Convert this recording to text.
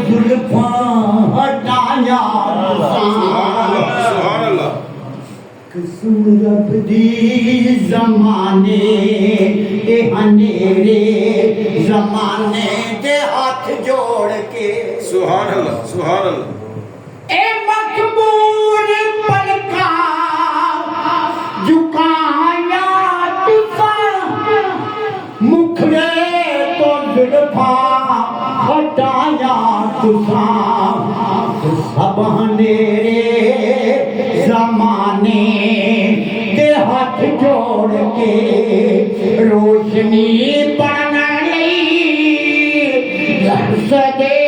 जुल्फा हटाया किस्म रब दी जमाने ए हनेरे जमाने दे हाथ जोड़ के सुभान अल्लाह सुभान अल्लाह ए मकबूल पलका झुकाया तुसा मुखड़े तो जुल्फा हटाया तुसा सब हनेरे जमाने के हाथ जोड़ के रोशनी बन लई सदे